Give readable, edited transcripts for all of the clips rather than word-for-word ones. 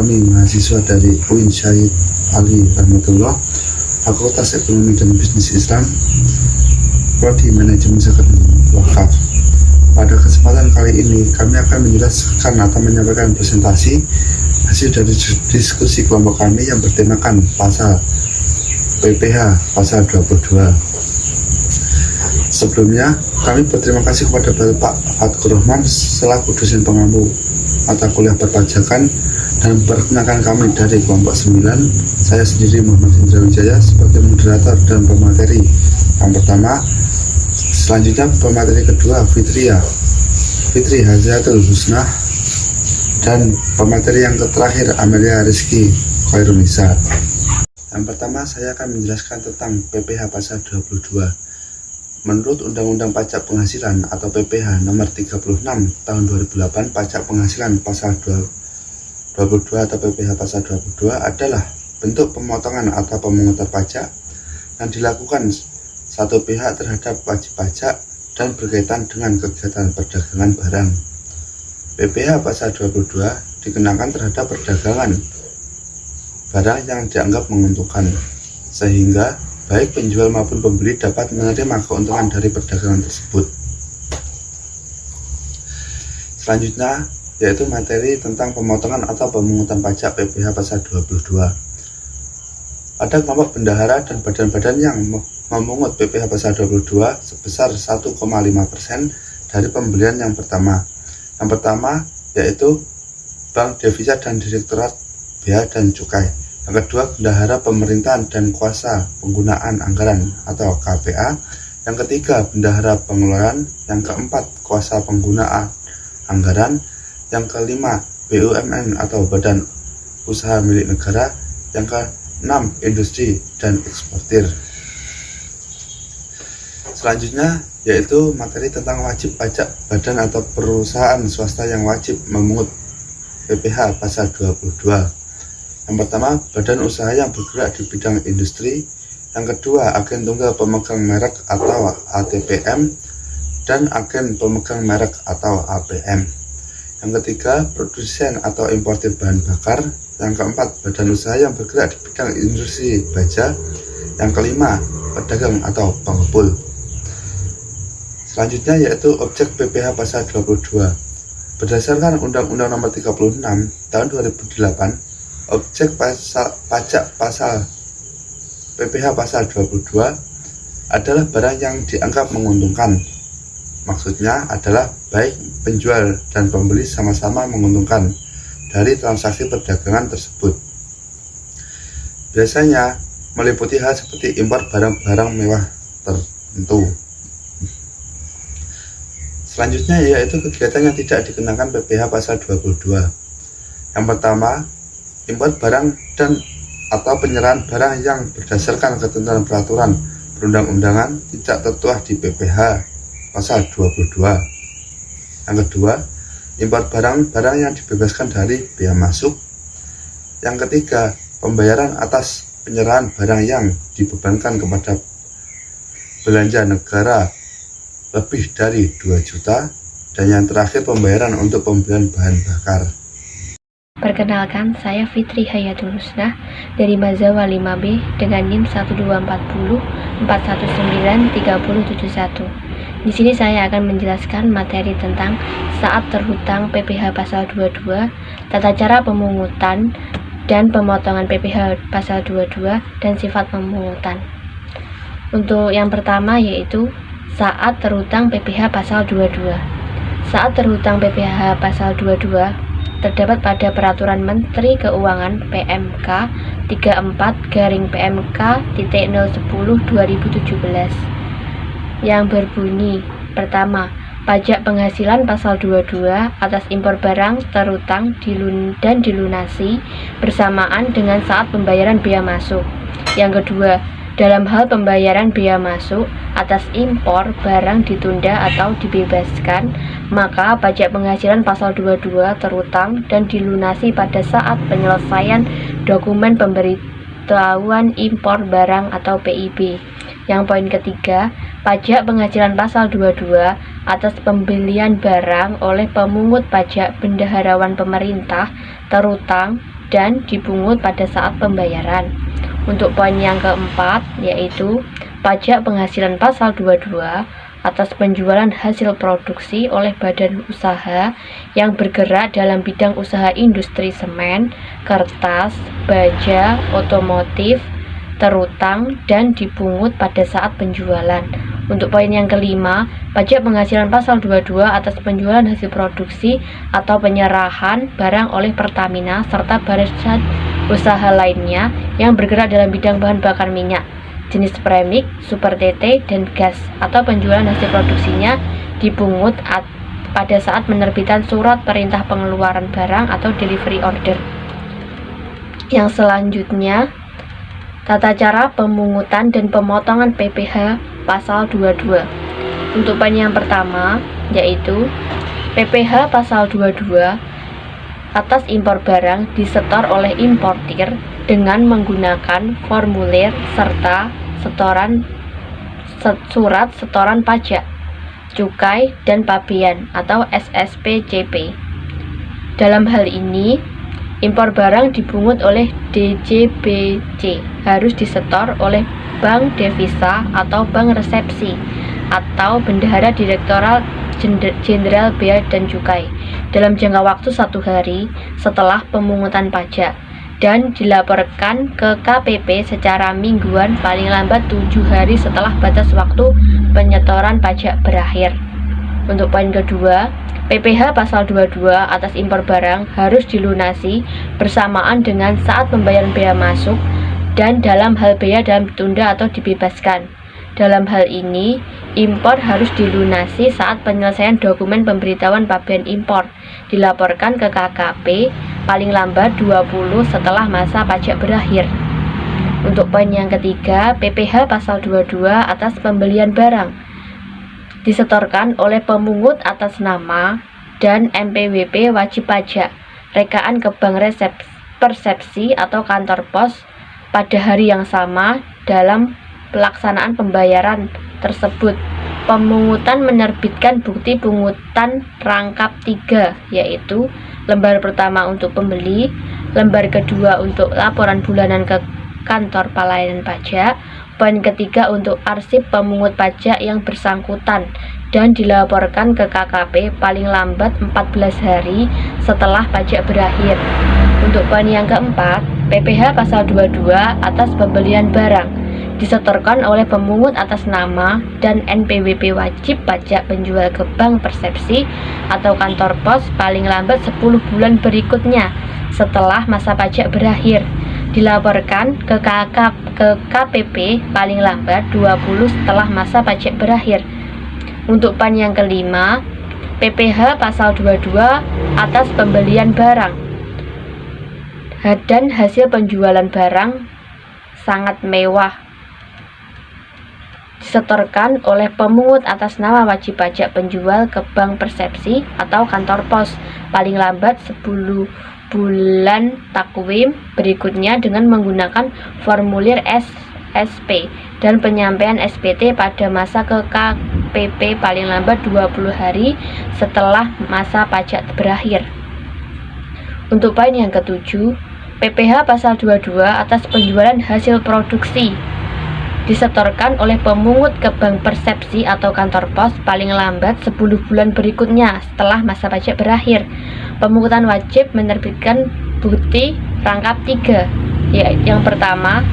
kami mahasiswa dari UIN Syahid Ali Rahmatullah, Fakultas Ekonomi dan Bisnis Islam, Prodi Manajemen Zakat Wakaf. Pada kesempatan kali ini kami akan menjelaskan atau menyampaikan presentasi hasil dari diskusi kelompok kami yang bertemakan pasal PPh pasal 22. Sebelumnya, kami berterima kasih kepada Bapak Fatkur Rahman selaku dosen pengampu mata kuliah perpajakan dan memperkenalkan kami dari kelompok 9. Saya sendiri Muhammad Indra Wijaya sebagai moderator dan pemateri yang pertama. Selanjutnya pemateri kedua Fitri Hazatul Husna, dan pemateri yang terakhir Amelia Rizky Khairunisa. Yang pertama saya akan menjelaskan tentang PPh pasal 22. Menurut Undang-Undang Pajak Penghasilan atau PPh nomor 36 tahun 2008, pajak penghasilan pasal 22 atau PPh pasal 22 adalah bentuk pemotongan atau pemungutan pajak yang dilakukan satu pihak terhadap wajib pajak dan berkaitan dengan kegiatan perdagangan barang. PPh pasal 22 dikenakan terhadap perdagangan barang yang dianggap menguntungkan, sehingga baik penjual maupun pembeli dapat menerima keuntungan dari perdagangan tersebut. Selanjutnya yaitu materi tentang pemotongan atau pemungutan pajak PPh pasal 22. Pada kelompok bendahara dan badan-badan yang memungut PPh pasal 22 sebesar 1,5% dari pembelian yang pertama. Yang pertama yaitu Bank Devisa dan Direktorat Bea dan Cukai. Yang kedua, bendahara pemerintahan dan kuasa penggunaan anggaran atau KPA. Yang ketiga, bendahara pengeluaran. Yang keempat, kuasa penggunaan anggaran. Yang kelima, BUMN atau badan usaha milik negara. Yang keenam, industri dan eksportir. Selanjutnya yaitu materi tentang wajib pajak badan atau perusahaan swasta yang wajib memungut PPh pasal 22. Yang pertama, badan usaha yang bergerak di bidang industri. Yang kedua, agen tunggal pemegang merek atau ATPM, dan agen pemegang merek atau APM. Yang ketiga, produsen atau importir bahan bakar. Yang keempat, badan usaha yang bergerak di bidang industri baja. Yang kelima, pedagang atau pengepul. Selanjutnya yaitu objek PPh pasal 22. Berdasarkan Undang-Undang Nomor 36 Tahun 2008, objek pajak pasal PPh pasal 22 adalah barang yang dianggap menguntungkan. Maksudnya adalah baik penjual dan pembeli sama-sama menguntungkan dari transaksi perdagangan tersebut. Biasanya meliputi hal seperti impor barang-barang mewah tertentu. Selanjutnya yaitu kegiatan yang tidak dikenakan PPh pasal 22. Yang pertama, impor barang dan atau penyerahan barang yang berdasarkan ketentuan peraturan perundang-undangan tidak tertuang di PPh pasal 22. Yang kedua, impor barang-barang yang dibebaskan dari bea masuk. Yang ketiga, pembayaran atas penyerahan barang yang dibebankan kepada belanja negara lebih dari 2 juta. Dan yang terakhir, pembayaran untuk pembelian bahan bakar. Perkenalkan, saya Fitri Hayatul Husna dari Mazawa 5B dengan NIM 12404193071. Di sini saya akan menjelaskan materi tentang saat terhutang PPh pasal 22, tata cara pemungutan dan pemotongan PPh pasal 22 dan sifat pemungutan. Untuk yang pertama yaitu saat terhutang PPh pasal 22. Saat terhutang PPh pasal 22 terdapat pada Peraturan Menteri Keuangan PMK 34-PMK.010/2017 yang berbunyi: pertama, pajak penghasilan pasal 22 atas impor barang terhutang dan dilunasi bersamaan dengan saat pembayaran bea masuk. Yang kedua, dalam hal pembayaran bea masuk atas impor barang ditunda atau dibebaskan, maka pajak penghasilan pasal 22 terhutang dan dilunasi pada saat penyelesaian dokumen pemberitahuan impor barang atau PIB. Yang poin ketiga, pajak penghasilan pasal 22 atas pembelian barang oleh pemungut pajak bendaharawan pemerintah terhutang dan dipungut pada saat pembayaran. Untuk poin yang keempat, yaitu pajak penghasilan pasal 22 atas penjualan hasil produksi oleh badan usaha yang bergerak dalam bidang usaha industri semen, kertas, baja, otomotif, terutang, dan dipungut pada saat penjualan. Untuk poin yang kelima, pajak penghasilan pasal 22 atas penjualan hasil produksi atau penyerahan barang oleh Pertamina serta badan usaha lainnya yang bergerak dalam bidang bahan bakar minyak, jenis premix, super TT, dan gas, atau penjualan hasil produksinya dipungut pada saat penerbitan surat perintah pengeluaran barang atau delivery order. Yang selanjutnya, tata cara pemungutan dan pemotongan PPh pasal 22. Untuk poin yang pertama, yaitu PPh pasal 22 atas impor barang disetor oleh importir dengan menggunakan formulir serta surat setoran pajak, cukai, dan pabean atau SSPCP. Dalam hal ini, impor barang dipungut oleh DJBC harus disetor oleh Bank Devisa atau Bank Resepsi atau Bendahara Direktorat Jenderal Bea dan Cukai dalam jangka waktu 1 hari setelah pemungutan pajak dan dilaporkan ke KPP secara mingguan paling lambat 7 hari setelah batas waktu penyetoran pajak berakhir. Untuk poin kedua, PPh pasal 22 atas impor barang harus dilunasi bersamaan dengan saat pembayaran bea masuk dan dalam hal bea dalam ditunda atau dibebaskan. Dalam hal ini, impor harus dilunasi saat penyelesaian dokumen pemberitahuan pabean impor dilaporkan ke KKP paling lambat 20 setelah masa pajak berakhir. Untuk poin yang ketiga, PPh pasal 22 atas pembelian barang disetorkan oleh pemungut atas nama dan MPWP wajib pajak rekaan ke bank persepsi atau kantor pos pada hari yang sama dalam pelaksanaan pembayaran tersebut. Pemungutan menerbitkan bukti pungutan rangkap 3, yaitu lembar pertama untuk pembeli, lembar kedua untuk laporan bulanan ke kantor pelayanan pajak, poin ketiga untuk arsip pemungut pajak yang bersangkutan dan dilaporkan ke KKP paling lambat 14 hari setelah pajak berakhir. Untuk poin yang keempat, PPh pasal 22 atas pembelian barang disetorkan oleh pemungut atas nama dan NPWP wajib pajak penjual ke bank persepsi atau kantor pos paling lambat 10 bulan berikutnya setelah masa pajak berakhir. Dilaporkan ke KPP paling lambat 20 setelah masa pajak berakhir. Untuk poin yang kelima, PPh pasal 22 atas pembelian barang dan hasil penjualan barang sangat mewah disetorkan oleh pemungut atas nama wajib pajak penjual ke bank persepsi atau kantor pos paling lambat 10 bulan takwim berikutnya dengan menggunakan formulir SP dan penyampaian SPT pada masa ke KPP paling lambat 20 hari setelah masa pajak berakhir. Untuk poin yang ketujuh, PPh pasal 22 atas penjualan hasil produksi disetorkan oleh pemungut ke bank persepsi atau kantor pos paling lambat 10 bulan berikutnya setelah masa pajak berakhir. Pemungutan wajib menerbitkan bukti rangkap 3, yang pertama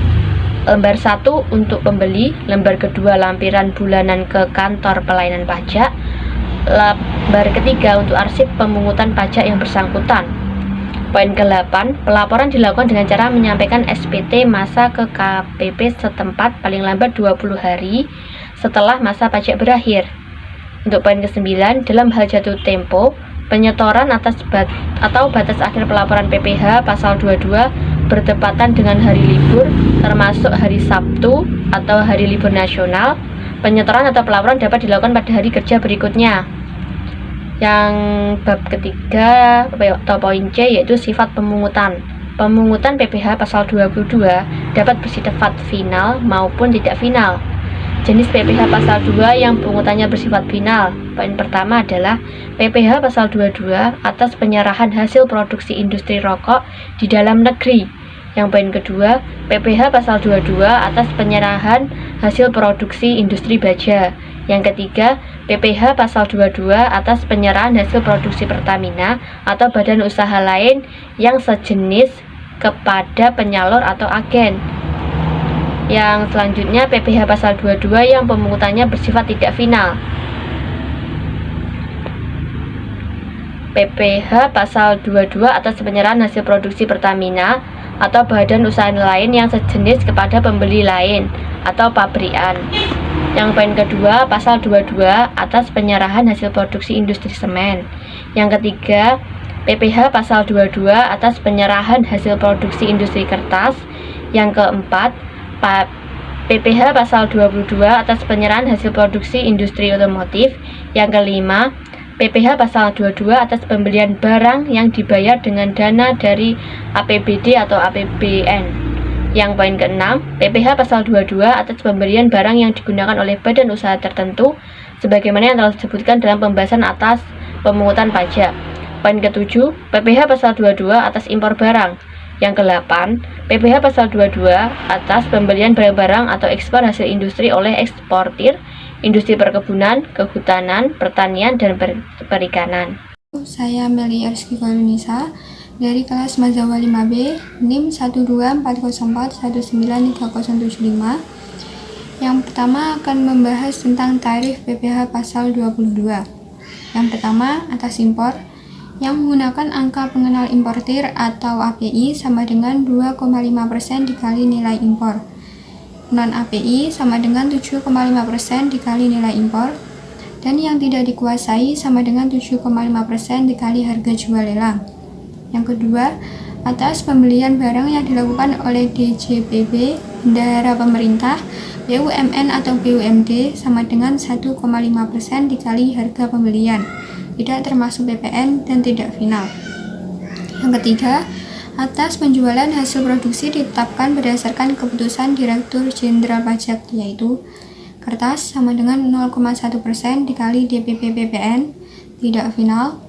lembar 1 untuk pembeli, lembar kedua lampiran bulanan ke kantor pelayanan pajak, lembar ketiga untuk arsip pemungutan pajak yang bersangkutan. Poin ke-8, pelaporan dilakukan dengan cara menyampaikan SPT masa ke KPP setempat paling lambat 20 hari setelah masa pajak berakhir. Untuk poin ke-9, dalam hal jatuh tempo, penyetoran atas batas akhir pelaporan PPh pasal 22 bertepatan dengan hari libur, termasuk hari Sabtu atau hari libur nasional, penyetoran atau pelaporan dapat dilakukan pada hari kerja berikutnya. Yang bab ketiga atau poin C yaitu sifat pemungutan. Pemungutan PPh pasal 22 dapat bersifat final maupun tidak final. Jenis PPh pasal 2 yang pungutannya bersifat final. Poin pertama adalah PPh pasal 22 atas penyerahan hasil produksi industri rokok di dalam negeri. Yang poin kedua, PPh pasal 22 atas penyerahan hasil produksi industri baja. Yang ketiga, PPh pasal 22 atas penyerahan hasil produksi Pertamina atau badan usaha lain yang sejenis kepada penyalur atau agen. Yang selanjutnya PPh pasal 22 yang pemungutannya bersifat tidak final. PPh pasal 22 atas penyerahan hasil produksi Pertamina atau badan usaha lain yang sejenis kepada pembeli lain atau pabrikan. Yang poin kedua, pasal 22 atas penyerahan hasil produksi industri semen. Yang ketiga, PPh pasal 22 atas penyerahan hasil produksi industri kertas. Yang keempat, PPh pasal 22 atas penyerahan hasil produksi industri otomotif. Yang kelima, PPh pasal 22 atas pembelian barang yang dibayar dengan dana dari APBD atau APBN. Yang poin keenam, PPh pasal 22 atas pemberian barang yang digunakan oleh badan usaha tertentu sebagaimana yang telah disebutkan dalam pembahasan atas pemungutan pajak. Poin ketujuh, PPh pasal 22 atas impor barang. Yang ke-8, PPh pasal 22 atas pembelian barang-barang atau ekspor hasil industri oleh eksportir, industri perkebunan, kehutanan, pertanian, dan perikanan. Saya Meli Rizky Kolunisa dari kelas Mazawa 5B, NIM 12404193075. Yang pertama akan membahas tentang tarif PPh pasal 22. Yang pertama, atas impor yang menggunakan angka pengenal importir atau API sama dengan 2,5% dikali nilai impor. Non API sama dengan 7,5% dikali nilai impor. Dan yang tidak dikuasai sama dengan 7,5% dikali harga jual lelang. Yang kedua, atas pembelian barang yang dilakukan oleh DJPB, bendahara pemerintah, BUMN atau BUMD sama dengan 1,5% dikali harga pembelian, tidak termasuk PPN dan tidak final. Yang ketiga, atas penjualan hasil produksi ditetapkan berdasarkan keputusan Direktur Jenderal Pajak, yaitu kertas sama dengan 0,1% dikali DPP PPN, tidak final.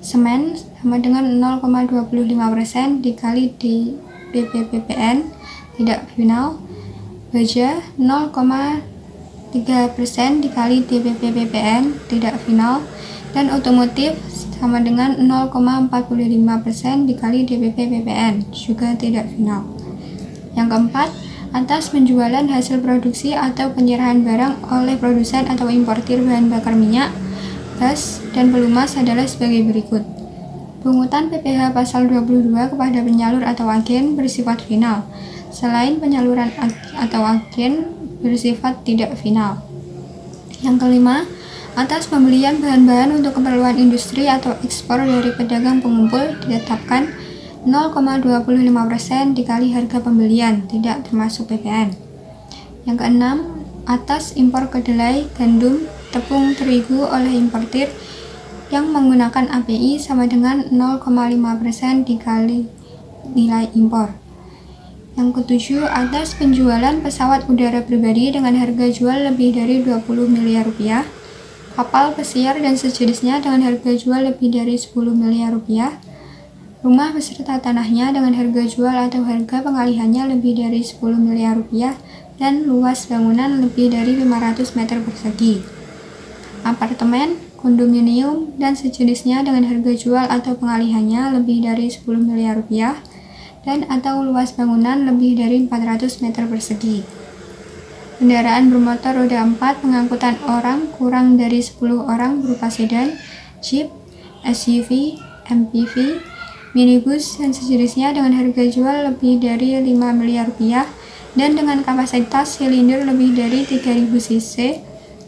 Semen sama dengan 0,25% dikali DPP PPN, tidak final. Baja 0,3% dikali DPP PPN, tidak final. Dan otomotif sama dengan 0,45% dikali DPP PPN, juga tidak final. Yang keempat, atas penjualan hasil produksi atau penyerahan barang oleh produsen atau importir bahan bakar minyak, gas, dan pelumas adalah sebagai berikut. Pungutan PPh pasal 22 kepada penyalur atau agen bersifat final, selain penyaluran atau agen bersifat tidak final. Yang kelima, atas pembelian bahan-bahan untuk keperluan industri atau ekspor dari pedagang pengumpul ditetapkan 0,25% dikali harga pembelian, tidak termasuk PPN. Yang keenam, atas impor kedelai, gandum, tepung terigu oleh importir yang menggunakan API sama dengan 0,5% dikali nilai impor. Yang ketujuh, atas penjualan pesawat udara pribadi dengan harga jual lebih dari 20 miliar rupiah, kapal pesiar dan sejenisnya dengan harga jual lebih dari 10 miliar rupiah, rumah beserta tanahnya dengan harga jual atau harga pengalihannya lebih dari 10 miliar rupiah, dan luas bangunan lebih dari 500 meter persegi, apartemen, kondominium, dan sejenisnya dengan harga jual atau pengalihannya lebih dari 10 miliar rupiah, dan atau luas bangunan lebih dari 400 meter persegi. Kendaraan bermotor roda 4 pengangkutan orang kurang dari 10 orang berupa sedan, jeep, SUV, MPV, minibus, dan sejenisnya dengan harga jual lebih dari 5 miliar rupiah dan dengan kapasitas silinder lebih dari 3000 cc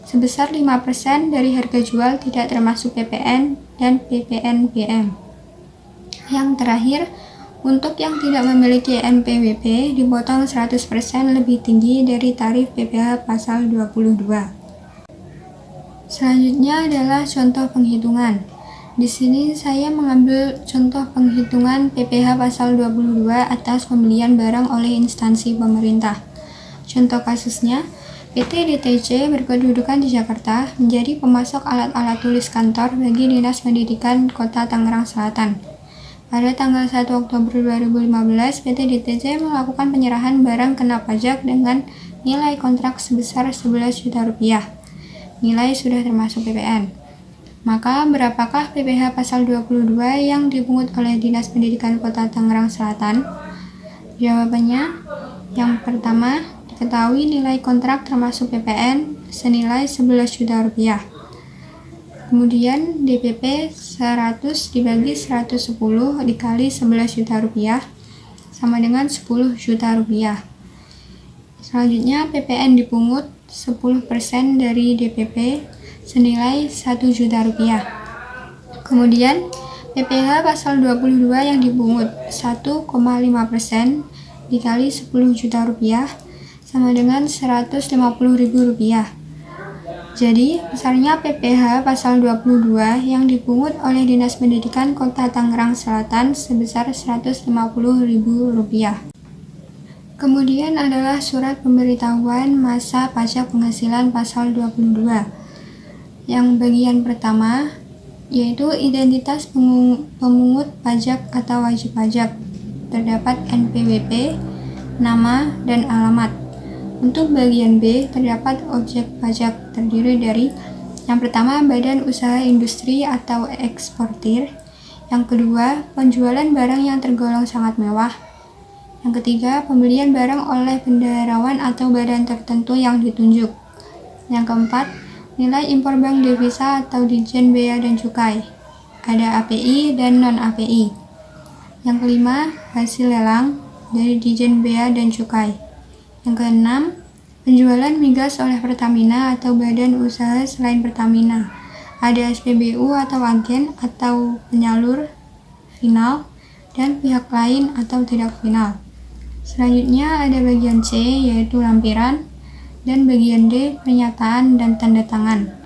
sebesar 5% dari harga jual tidak termasuk PPN dan PPNBM. Yang terakhir, untuk yang tidak memiliki NPWP dipotong 100% lebih tinggi dari tarif PPh pasal 22. Selanjutnya adalah contoh penghitungan. Di sini saya mengambil contoh penghitungan PPh pasal 22 atas pembelian barang oleh instansi pemerintah. Contoh kasusnya, PT DTC berkedudukan di Jakarta, menjadi pemasok alat-alat tulis kantor bagi Dinas Pendidikan Kota Tangerang Selatan. Pada tanggal 1 Oktober 2015, PT DTC melakukan penyerahan barang kena pajak dengan nilai kontrak sebesar 11 juta rupiah. Nilai sudah termasuk PPN. Maka berapakah PPh pasal 22 yang dipungut oleh Dinas Pendidikan Kota Tangerang Selatan? Jawabannya, yang pertama, diketahui nilai kontrak termasuk PPN senilai 11 juta rupiah. Kemudian DPP 100 dibagi 110 dikali 11 juta rupiah sama dengan 10 juta rupiah. Selanjutnya PPN dipungut 10% dari DPP senilai 1 juta rupiah. Kemudian PPh pasal 22 yang dipungut 1,5% dikali 10 juta rupiah sama dengan Rp150.000. Jadi, besarnya PPh pasal 22 yang dipungut oleh Dinas Pendidikan Kota Tangerang Selatan sebesar Rp150.000. Kemudian adalah surat pemberitahuan masa pajak penghasilan pasal 22. Yang bagian pertama, yaitu identitas pemungut pajak atau wajib pajak. Terdapat NPWP, nama, dan alamat. Untuk bagian B, terdapat objek pajak terdiri dari yang pertama, badan usaha industri atau eksportir. Yang kedua, penjualan barang yang tergolong sangat mewah. Yang ketiga, pembelian barang oleh bendaharawan atau badan tertentu yang ditunjuk. Yang keempat, nilai impor bank devisa atau Ditjen Bea dan Cukai. Ada API dan non-API. Yang kelima, hasil lelang dari Ditjen Bea dan Cukai. Yang keenam, penjualan migas oleh Pertamina atau badan usaha selain Pertamina. Ada SPBU atau agen atau penyalur final dan pihak lain atau tidak final. Selanjutnya ada bagian C yaitu lampiran dan bagian D pernyataan dan tanda tangan.